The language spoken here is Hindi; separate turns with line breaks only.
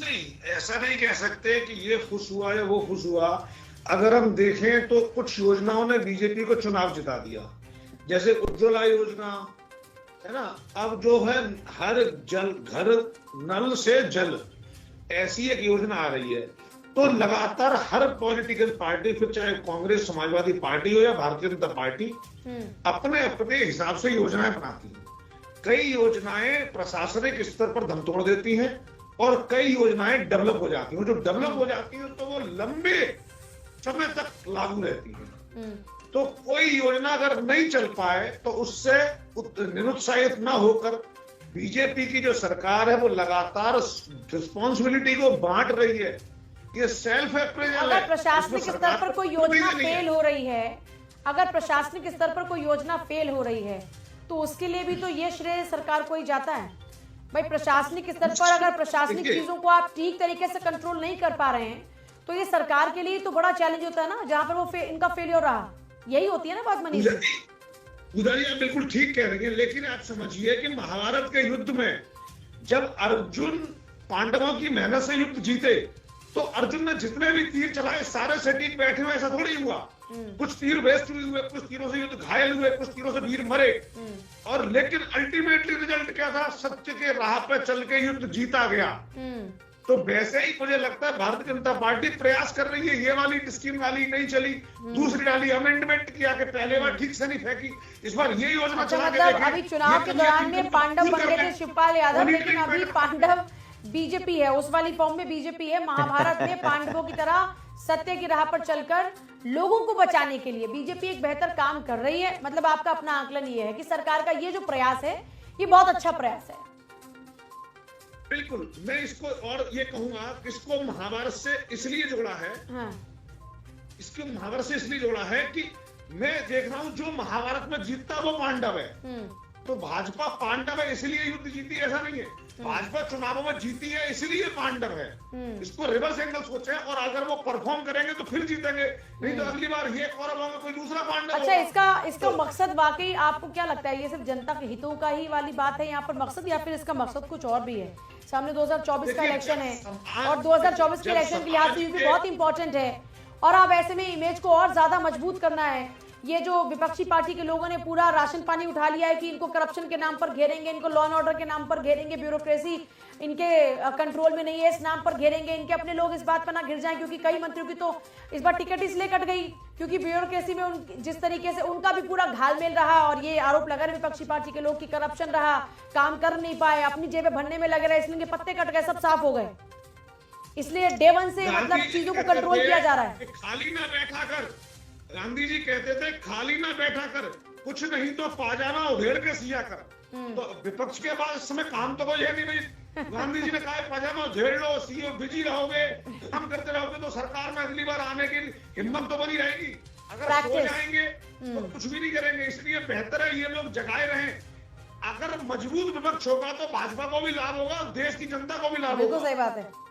नहीं, ऐसा नहीं कह सकते कि ये खुश हुआ या वो खुश हुआ। अगर हम देखें तो कुछ योजनाओं ने बीजेपी को चुनाव जिता दिया, जैसे उज्ज्वला योजना है ना। अब जो है हर जल घर नल से जल, ऐसी एक योजना आ रही है। तो लगातार हर पॉलिटिकल पार्टी, फिर चाहे कांग्रेस, समाजवादी पार्टी हो या भारतीय जनता पार्टी, अपने अपने हिसाब से योजनाएं बनाती है। कई योजनाएं प्रशासनिक स्तर पर दम तोड़ देती हैं और कई योजनाएं डेवलप हो जाती हैं। जो डेवलप हो जाती हैं तो वो लंबे समय तक लागू रहती है। तो कोई योजना अगर नहीं चल पाए तो उससे निरुत्साहित ना होकर बीजेपी की जो सरकार है वो लगातार रिस्पॉन्सिबिलिटी को बांट रही है। ये सेल्फ अप्रेजल है।
अगर प्रशासनिक स्तर पर कोई योजना फेल हो रही है, अगर प्रशासनिक स्तर पर कोई योजना फेल हो रही है तो उसके लिए भी तो ये श्रेय सरकार को ही जाता है। भाई प्रशासनिक स्तर पर अगर प्रशासनिक चीजों को आप ठीक तरीके से कंट्रोल नहीं कर पा रहे हैं तो ये सरकार के लिए तो बड़ा चैलेंज होता है ना, जहां पर वो इनका फेलियर रहा। यही होती है ना बात मनीष जी।
उधर आप बिल्कुल ठीक कह रही हैं, लेकिन आप समझिए कि महाभारत के युद्ध में जब अर्जुन पांडवों की मेहनत से युद्ध जीते तो अर्जुन ने जितने भी तीर चलाए सारे सटीक बैठे हुए, ऐसा थोड़ी हुआ। कुछ तीर वेस्ट हुए, कुछ तीरों से युद्ध घायल हुए, कुछ तीरों से वीर मरे। और लेकिन अल्टीमेटली रिजल्ट क्या था? सत्य के राह पे चल के युद्ध जीता गया। तो वैसे ही मुझे लगता है भारतीय जनता पार्टी प्रयास कर रही है। ये वाली स्कीम वाली नहीं चली, दूसरी डाली, अमेंडमेंट किया कि पहले बार ठीक से नहीं फेंकी, इस बार ये योजना चला के
मतलब अभी चुनाव के दौरान में पांडव बन गए थे शिवपाल यादव, लेकिन अभी पांडव बीजेपी है, उस वाली फॉर्म में बीजेपी है। महाभारत में पांडवों की तरह सत्य की राह पर चलकर लोगों को बचाने के लिए बीजेपी एक बेहतर काम कर रही है। मतलब आपका अपना आकलन ये है कि सरकार का ये जो प्रयास है ये बहुत अच्छा प्रयास है।
बिल्कुल, मैं इसको और ये कहूंगा कि इसको महाभारत से इसलिए जोड़ा है।
हाँ।
इसको महाभारत से इसलिए जोड़ा है कि मैं देख रहा हूं जो महाभारत में जीतता वो पांडव है। तो भाजपा पांडव है इसलिए युद्ध जीती, ऐसा नहीं है। भाजपा चुनावों में जीती है इसलिए पांडव है। इसको रिवर्स एंगल सोचे और अगर वो परफॉर्म करेंगे तो फिर जीतेंगे, नहीं तो अगली बार ये कौरव होगा, कोई दूसरा पांडव।
अच्छा, इसका मकसद वाकई आपको क्या लगता है? ये सिर्फ जनता के हितों का ही वाली बात है यहाँ पर मकसद, या फिर इसका मकसद कुछ और भी है? सामने 2024 का इलेक्शन है और 2024 के इलेक्शन के लिहाज से यूपी बहुत इंपॉर्टेंट है और अब ऐसे में इमेज को और ज्यादा मजबूत करना है। ये जो विपक्षी पार्टी के लोगों ने पूरा राशन पानी उठा लिया है कि इनको करप्शन के नाम पर घेरेंगे, इनको लॉ एंड ऑर्डर के नाम पर घेरेंगे, ब्यूरोक्रेसी इनके कंट्रोल में नहीं है इस नाम पर घेरेंगे। इनके अपने लोग इस बात पर ना घिर जाएं, क्योंकि कई मंत्रियों की तो इस बार टिकट इसलिए कट गई क्योंकि ब्यूरोक्रेसी में जिस तरीके से उनका भी पूरा घालमेल रहा और ये आरोप लगा रहे विपक्षी पार्टी के लोग की करप्शन रहा, काम कर नहीं पाए, अपनी जेबें भरने में लगे रहे, इसलिए इनके पत्ते कट गए, सब साफ हो गए। इसलिए डे वन से मतलब चीजों को कंट्रोल किया जा रहा है।
खाली ना बैठा कर, गांधी जी कहते थे खाली ना बैठा कर, कुछ नहीं तो पाजामा उधेड़ के सिया कर। तो विपक्ष के पास इस समय काम तो कोई है नहीं भाई। गांधी जी ने कहा पाजामा उधेड़ लो, सीओ बिजी रहोगे, काम करते रहोगे तो सरकार में अगली बार आने की हिम्मत तो बनी रहेगी। अगर सो जाएंगे तो कुछ भी नहीं करेंगे। इसलिए बेहतर है ये लोग जगाए रहें। अगर मजबूत विपक्ष होगा तो भाजपा को भी लाभ होगा, देश की जनता को भी लाभ होगा।
बिल्कुल सही बात है।